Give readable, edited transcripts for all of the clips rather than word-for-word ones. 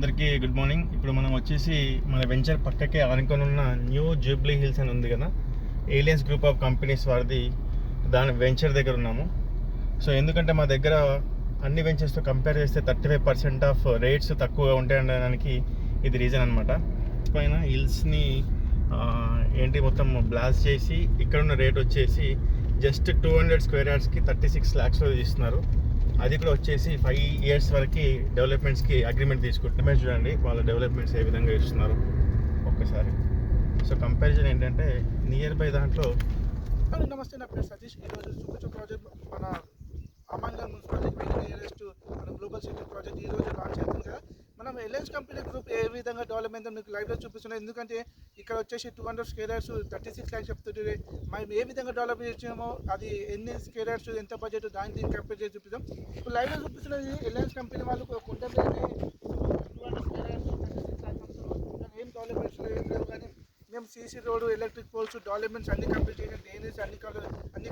అందరికీ good morning. ఇప్పుడు మనం వచ్చేసి మన వెంచర్ పక్కకే ఆనుకొని ఉన్న న్యూ జూబ్లీ హిల్స్ అని ఉంది కదా, ఏలియన్స్ గ్రూప్ ఆఫ్ కంపెనీస్ వారిది. దాని వెంచర్ దగ్గర ఉన్నాము. సో ఎందుకంటే మా దగ్గర అన్ని వెంచర్స్తో కంపేర్ చేస్తే 35% ఆఫ్ రేట్స్ తక్కువగా ఉంటాయనడానికి ఇది రీజన్ అనమాట. పైన హిల్స్ని ఏంటి మొత్తం బ్లాస్ట్ చేసి ఇక్కడ ఉన్న రేట్ వచ్చేసి జస్ట్ 200 స్క్వేర్ యార్డ్స్కి 36 lakhs ఇస్తున్నారు. అది కూడా వచ్చేసి 5 years వరకు డెవలప్మెంట్స్కి అగ్రిమెంట్ తీసుకుంటే చూడండి వాళ్ళ డెవలప్మెంట్స్ ఏ విధంగా ఇస్తున్నారు ఒక్కసారి. సో కంపారిజన్ ఏంటంటే నియర్ బై దాంట్లో. నమస్తే, నా పేరు సతీష్. ఈరోజు చుక్కచు ప్రాజెక్ట్ మన అమంగల్ మున్సిపాలిటీ నియరెస్ట్ మన గ్లోబల్ సిటీ ప్రాజెక్ట్ ఈరోజు లాంచ్ అవుతుంది కదా. మనం ఎల్ఎన్స్ కంపెనీ గ్రూప్ ఏ విధంగా డెవలప్మెంట్ మీకు లైవ్లో చూపిస్తున్నాం. ఎందుకంటే ఇక్కడ వచ్చేసి 200 స్క్వేర్ యార్డ్స్ 36 lakhs చెప్తుంటే మనం ఏ విధంగా డెవలప్ చేసామో అది ఎన్ని స్క్వేర్ యార్డ్స్ ఎంత బడ్జెట్ దీన్ని కంపేర్ చేసి చూపిస్తాం. ఇప్పుడు లైవ్లో చూపిస్తున్నది ఎల్ఎన్స్ కంపెనీ వాళ్ళు కొండ 200 స్క్వేర్ యార్డ్స్ 36 lakhs ఏం డెవలప్మెంట్స్ ఏం లేవు, కానీ మేము CC road, electric poles, developments అన్ని కంప్లీట్ చేసాం. డ్రైనేజ్ అన్ని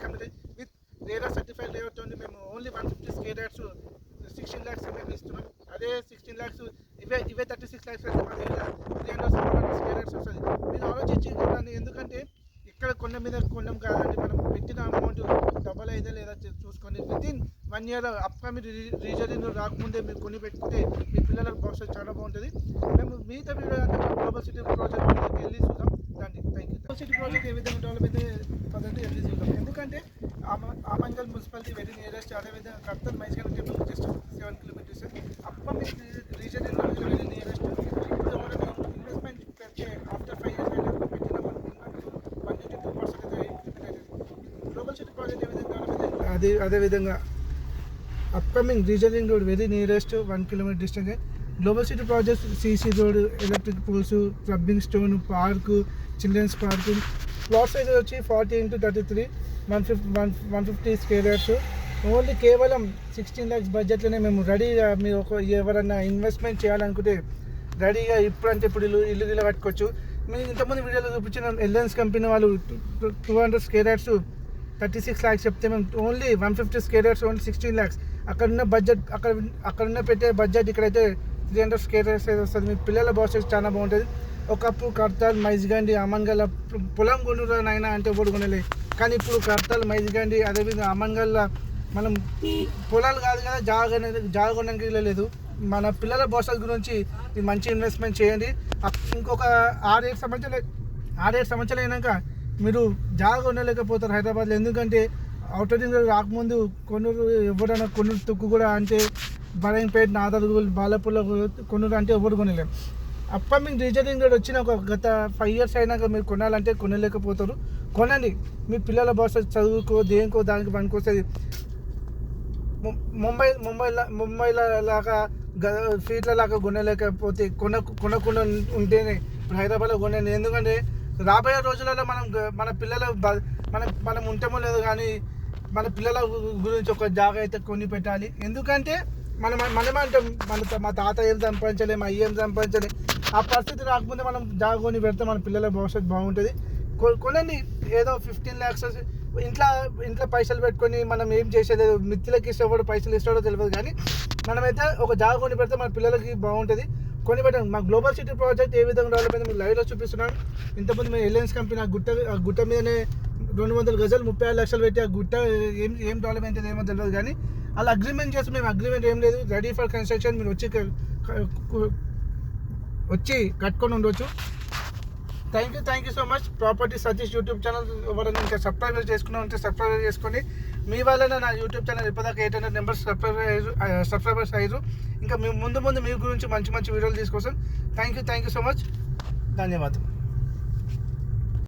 complete with RERA certified layout ఉంది. మేము ఓన్లీ 150 స్క్వేర్ యార్డ్స్ 16 lakhs మేము ఇస్తున్నాం. అదే 16 lakhs ఇవే 36 lakhs అయితే మన దగ్గర 300 స్క్వేర్ యార్డ్స్ వస్తుంది. మీరు ఆలోచించి చూడండి. ఎందుకంటే ఇక్కడ కొనం కాదండి, మనం పెట్టిన అమౌంట్ డబల్ అయితే లేదా చూసుకొని వితిన్ 1 year అప్కమింగ్ రీజనింగ్ రాకముందే మీరు కొని పెట్టుకుంటే మీ పిల్లలకు భవిష్యత్తు చాలా బాగుంటుంది. మేము మిగతా వీడియో అంటే గ్లోబల్ సిటీ ప్రాజెక్ట్ వెళ్ళి చూద్దాం. దాన్ని thank you. Global city project ఏ విధంగా డెవలప్ అయితే పదండి వెళ్ళి చూద్దాం. ఎందుకంటే ఆమంగల్ మున్సిపాలిటీ వెరీ నియరెస్ట్. అదేవిధంగా కర్తల్ మైస్గల్ temple just 7 kilometers. Upcoming regional very nearest. ఇప్పుడు మనం ఇన్వెస్ట్మెంట్ పెడితే ఆఫ్టర్ 5 years పెట్టిన 182% గ్లోబల్ సిటీ ప్రాజెక్ట్ ఏ విధంగా డెవలప్ అదేవిధంగా upcoming reasoning road very nearest 1 kilometer distance. Global city project CC road, electric poles, clubbing stone, park, children's park. Plot size వచ్చి 40 into 33 150 square yards. Only కేవలం 16 lakhs బడ్జెట్లోనే మేము రెడీగా, మీరు ఎవరన్నా ఇన్వెస్ట్మెంట్ చేయాలనుకుంటే రెడీగా ఇప్పుడంటే ఇప్పుడు ఇల్లు కట్టుకోవచ్చు. మేము ఇంతకుముందు వీడియోలో చూపించిన ఎల్ఎన్స్ కంపెనీ వాళ్ళు 200 స్క్వేర్ యార్డ్స్ 36 lakhs చెప్తే మేము only 150 square yards only 16 lakhs. అక్కడున్న బడ్జెట్ అక్కడున్న పెట్టే బడ్జెట్ ఇక్కడైతే 300 స్క్వేర్ యార్డ్స్ అయితే వస్తుంది. మీ పిల్లల భవిష్యత్తు చాలా బాగుంటుంది. ఒకప్పుడు కర్తాల్, మైజ్గండి, అమంగల్ పొలం కొనురైనా అంటే ఎవరు కొనలే, కానీ ఇప్పుడు కర్తాల్, మైజ్గండి అదేవిధంగా అమంగల్ మనం పొలాలు కాదు కదా జాగ కొనడానికి లేదు. మన పిల్లల భవిష్యత్తు గురించి మంచి ఇన్వెస్ట్మెంట్ చేయండి. ఇంకొక 6-7 సంవత్సరాలు అయినాక మీరు జాగ కొనలేకపోతారు హైదరాబాద్లో. ఎందుకంటే అవుటర్ రింగ్ రాకముందు ఎవరైనా కొన్నూరు తొక్కు కూడా అంటే బరాయింపేట, నాదర్గూల్, బాలపూర్లో కొన్నూరు అంటే ఎవరు కొనలేము. అప్కమింగ్ రీజనింగ్ రోడ్ వచ్చిన గత 5 years అయినాక మీరు కొనాలంటే కొనలేకపోతారు. కొనండి, మీ పిల్లల భవిష్యత్తు చదువుకో దేనికో దానికి పనికొస్తుంది. ముంబైలో లాగా ఫీట్ల లాగా కొనలేకపోతే కొనకుండా ఉంటేనే ఇప్పుడు హైదరాబాద్లో కొనండి. ఎందుకంటే రాబోయే రోజులలో మన పిల్లల మనం ఉంటామో లేదో, కానీ మన పిల్లల గురించి ఒక జాగా అయితే కొని పెట్టాలి. ఎందుకంటే మనమే అంటాం మా తాత ఏం సంపాదించలేము, అయ్యి ఏం సంపాదించలే. ఆ పరిస్థితి రాకముందే మనం జాగా కొని పెడితే మన పిల్లల భవిష్యత్తు బాగుంటుంది. కొనండి. ఏదో 15 lakhs ఇంట్లో పైసలు పెట్టుకొని మనం ఏం చేసేది, మిత్రులకి ఇష్టపడు పైసలు ఇస్తాడో తెలియదు, కానీ మనమైతే ఒక జాగా కొని పెడితే మన పిల్లలకి బాగుంటుంది. కొని పెట్టండి. మా గ్లోబల్ సిటీ ప్రాజెక్ట్ ఏ విధంగా డెవలప్ అయిందో మీకు లైవ్లో చూపిస్తున్నాను. ఇంతకుముందు మేము ఎల్ఎన్స్ కంపెనీ ఆ గుట్ట మీదనే 200 గజాలు 36 lakhs పెట్టి ఆ గుట్ట ఏం డెవలప్ అయింది ఏమో తెలియదు, కానీ అలా అగ్రిమెంట్ చేసి మేము అగ్రిమెంట్ ఏం లేదు, రెడీ ఫర్ కన్స్ట్రక్షన్. మీరు వచ్చి కట్టుకొని ఉండవచ్చు. Thank you so much. Property Satish YouTube channel ఎవరైనా ఇంకా సబ్స్క్రైబ్ చేసుకున్నామంటే సబ్స్క్రైబ్ చేసుకోండి. మీ వల్లనే నా యూట్యూబ్ ఛానల్ ఇప్పటిదాకా 800 members సబ్స్క్రైబర్స్ అయ్యారు. ఇంకా ముందు మీ గురించి మంచి వీడియోలు తీసుకొస్తాం. Thank you so much. ధన్యవాదాలు.